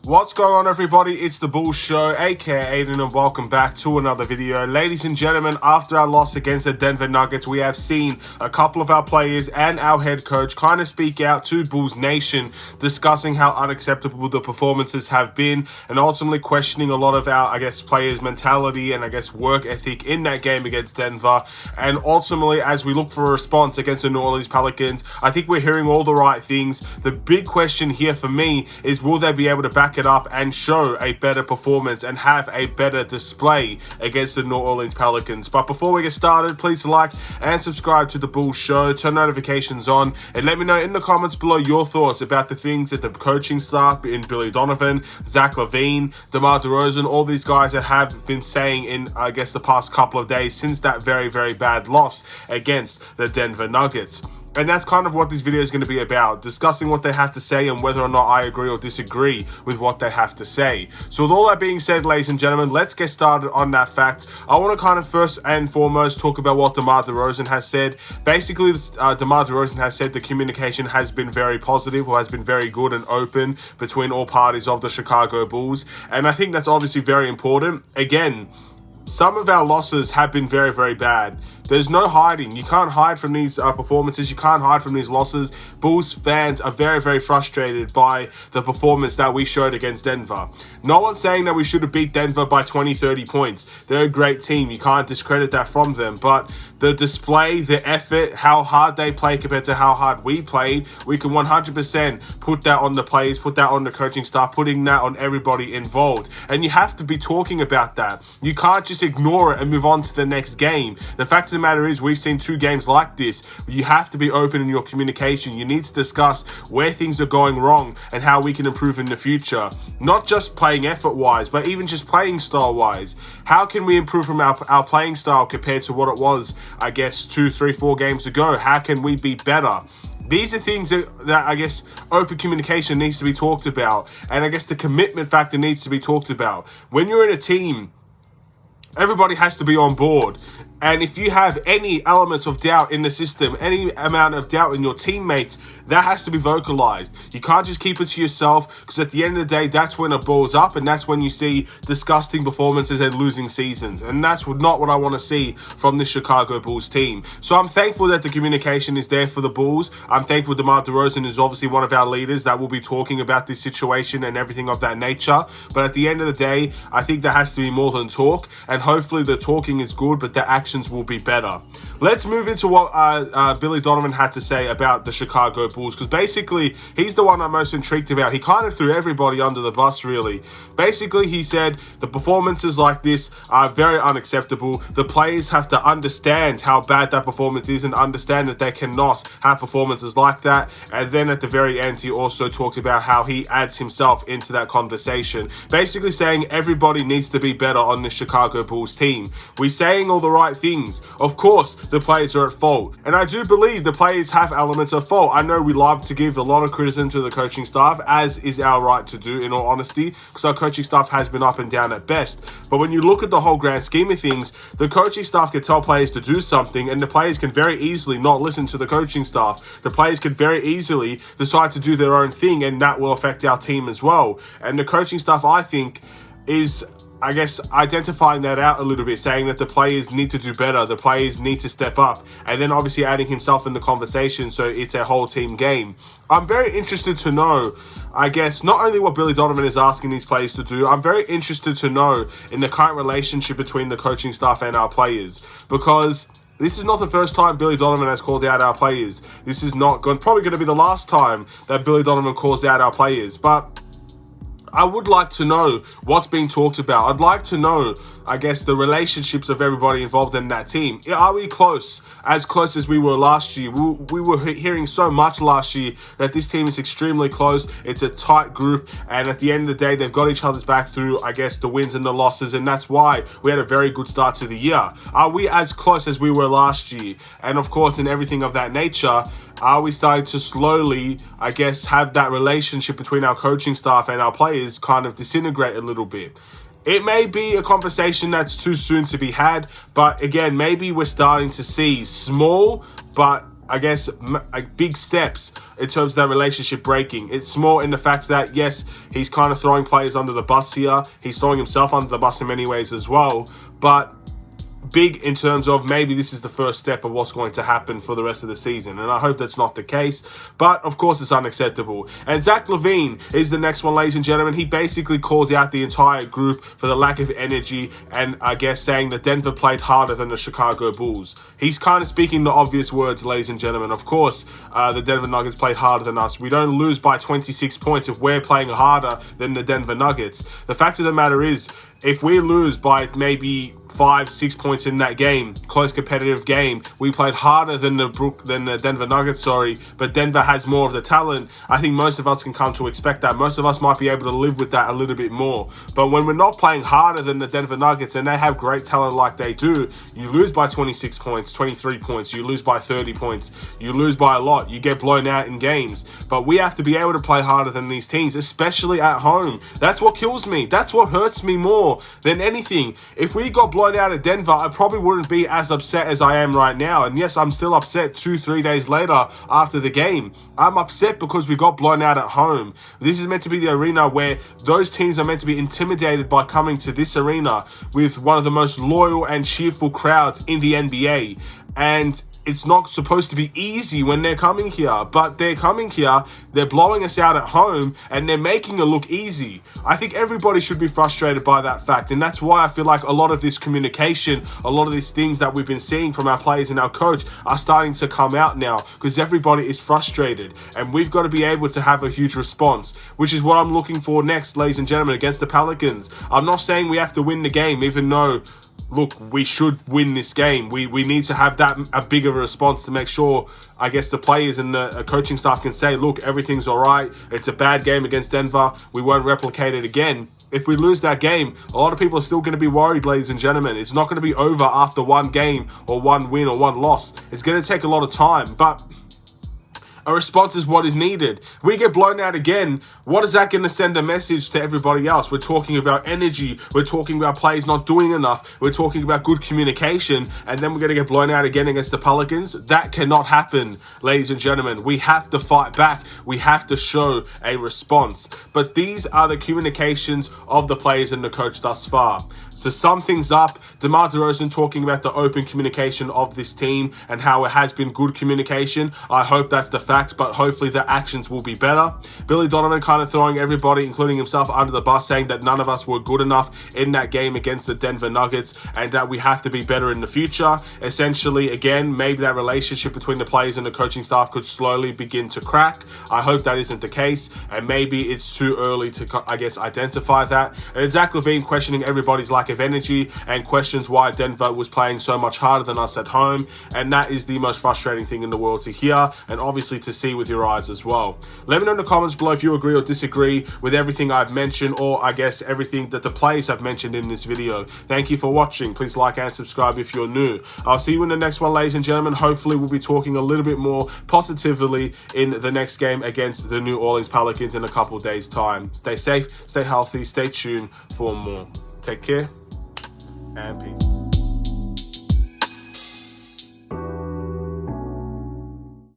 What's going on, everybody? It's the Bulls Show, aka Aiden, and welcome back to another video. Ladies and gentlemen, after our loss against the Denver Nuggets, we have seen a couple of our players and our head coach kind of speak out to Bulls Nation, discussing how unacceptable the performances have been, and ultimately questioning a lot of our, players' mentality and, work ethic in that game against Denver. And ultimately, as we look for a response against the New Orleans Pelicans, I think we're hearing all the right things. The big question here for me is, will they be able to back it up and show a better performance and have a better display against the New Orleans Pelicans? But before we get started, please like and subscribe to the Bulls Show, turn notifications on, and let me know in the comments below your thoughts about the things that the coaching staff in Billy Donovan, Zach LaVine, DeMar DeRozan, all these guys that have been saying in, the past couple of days since that very, very bad loss against the Denver Nuggets. And that's kind of what this video is going to be about, discussing what they have to say and whether or not I agree or disagree with what they have to say. So with all that being said, ladies and gentlemen, let's get started on that fact. I want to kind of first and foremost talk about what DeMar DeRozan has said. Basically, DeMar DeRozan has said the communication has been very positive, or has been very good and open between all parties of the Chicago Bulls. And I think that's obviously very important. Again, some of our losses have been very, very bad. There's no hiding. You can't hide from these performances. You can't hide from these losses. Bulls fans are very, very frustrated by the performance that we showed against Denver. No one's saying that we should have beat Denver by 20, 30 points. They're a great team. You can't discredit that from them. But the display, the effort, how hard they play compared to how hard we played, we can 100% put that on the players, put that on the coaching staff, putting that on everybody involved. And you have to be talking about that. You can't just ignore it and move on to the next game. The fact of the matter is, we've seen 2 games like this. You have to be open in your communication. You need to discuss where things are going wrong and how we can improve in the future. Not just playing effort-wise, but even just playing style-wise. How can we improve from our playing style compared to what it was, 2, 3, 4 games ago? How can we be better? These are things that open communication needs to be talked about. And the commitment factor needs to be talked about. When you're in a team, everybody has to be on board. And if you have any elements of doubt in the system, any amount of doubt in your teammates, that has to be vocalized. You can't just keep it to yourself, because at the end of the day, that's when it balls up, and that's when you see disgusting performances and losing seasons. And that's not what I want to see from the Chicago Bulls team. So I'm thankful that the communication is there for the Bulls. I'm thankful DeMar DeRozan is obviously one of our leaders that will be talking about this situation and everything of that nature. But at the end of the day, I think there has to be more than talk, and hopefully the talking is good, but the actions will be better. Let's move into what Billy Donovan had to say about the Chicago Bulls, because basically he's the one I'm most intrigued about. He kind of threw everybody under the bus, really. Basically, he said the performances like this are very unacceptable. The players have to understand how bad that performance is and understand that they cannot have performances like that. And then at the very end, he also talked about how he adds himself into that conversation, basically saying everybody needs to be better on the Chicago Bulls team. We're saying all the right things. Of course, the players are at fault, and I do believe the players have elements of fault. I know we love to give a lot of criticism to the coaching staff, as is our right to do, in all honesty, because our coaching staff has been up and down at best. But when you look at the whole grand scheme of things, the coaching staff can tell players to do something, and the players can very easily not listen to the coaching staff. The players can very easily decide to do their own thing, and that will affect our team as well. And the coaching staff, I think, is identifying that out a little bit, saying that the players need to do better, the players need to step up, and then obviously adding himself in the conversation, so it's a whole team game. I'm very interested to know, not only what Billy Donovan is asking these players to do, I'm very interested to know in the current relationship between the coaching staff and our players, because this is not the first time Billy Donovan has called out our players. This is probably going to be the last time that Billy Donovan calls out our players, but I would like to know what's being talked about. I'd like to know, the relationships of everybody involved in that team. Are we close? As close as we were last year? We were hearing so much last year that this team is extremely close. It's a tight group, and at the end of the day, they've got each other's back through, the wins and the losses, and that's why we had a very good start to the year. Are we as close as we were last year? And of course, in everything of that nature, are we starting to slowly, have that relationship between our coaching staff and our players kind of disintegrate a little bit? It may be a conversation that's too soon to be had, but again, maybe we're starting to see small but I guess, big steps in terms of that relationship breaking. It's more in the fact that, yes, he's kind of throwing players under the bus here. He's throwing himself under the bus in many ways as well. But big in terms of maybe this is the first step of what's going to happen for the rest of the season. And I hope that's not the case. But, of course, it's unacceptable. And Zach LaVine is the next one, ladies and gentlemen. He basically calls out the entire group for the lack of energy and, I guess, saying that Denver played harder than the Chicago Bulls. He's kind of speaking the obvious words, ladies and gentlemen. Of course, the Denver Nuggets played harder than us. We don't lose by 26 points if we're playing harder than the Denver Nuggets. The fact of the matter is, if we lose by maybe 5-6 points in that game, close competitive game, we played harder than the Denver Nuggets, but Denver has more of the talent. I think most of us can come to expect that. Most of us might be able to live with that a little bit more. But when we're not playing harder than the Denver Nuggets and they have great talent like they do, you lose by 26 points, 23 points, you lose by 30 points, you lose by a lot, you get blown out in games. But we have to be able to play harder than these teams, especially at home. That's what kills me. That's what hurts me more than anything. If we got blown out of Denver, I probably wouldn't be as upset as I am right now. And yes, I'm still upset 2-3 days later after the game. I'm upset because we got blown out at home. This is meant to be the arena where those teams are meant to be intimidated by coming to this arena with one of the most loyal and cheerful crowds in the NBA. And it's not supposed to be easy when they're coming here, but they're coming here, they're blowing us out at home, and they're making it look easy. I think everybody should be frustrated by that fact, and that's why I feel like a lot of this communication, a lot of these things that we've been seeing from our players and our coach are starting to come out now, because everybody is frustrated, and we've got to be able to have a huge response, which is what I'm looking for next, ladies and gentlemen, against the Pelicans. I'm not saying we have to win the game, even though, look, we should win this game. We need to have that a bigger response to make sure, I guess, the players and the coaching staff can say, look, everything's all right. It's a bad game against Denver. We won't replicate it again. If we lose that game, a lot of people are still going to be worried, ladies and gentlemen. It's not going to be over after one game or one win or one loss. It's going to take a lot of time, but a response is what is needed. We get blown out again. What is that going to send a message to everybody else? We're talking about energy. We're talking about players not doing enough. We're talking about good communication. And then we're going to get blown out again against the Pelicans. That cannot happen, ladies and gentlemen. We have to fight back. We have to show a response. But these are the communications of the players and the coach thus far. To sum things up, DeMar DeRozan talking about the open communication of this team and how it has been good communication. I hope that's the fact, but hopefully the actions will be better. Billy Donovan kind of throwing everybody, including himself, under the bus, saying that none of us were good enough in that game against the Denver Nuggets and that we have to be better in the future. Essentially, again, maybe that relationship between the players and the coaching staff could slowly begin to crack. I hope that isn't the case, and maybe it's too early to, I guess, identify that. And Zach LaVine questioning everybody's lack of energy and questions why Denver was playing so much harder than us at home, and that is the most frustrating thing in the world to hear and obviously to see with your eyes as well. Let me know in the comments below if you agree or disagree with everything I've mentioned, or I guess everything that the players have mentioned in this video. Thank you for watching. Please like and subscribe if you're new. I'll see you in the next one, ladies and gentlemen. Hopefully we'll be talking a little bit more positively in the next game against the New Orleans Pelicans in a couple days time. Stay safe, stay healthy, stay tuned for more. Take care and peace.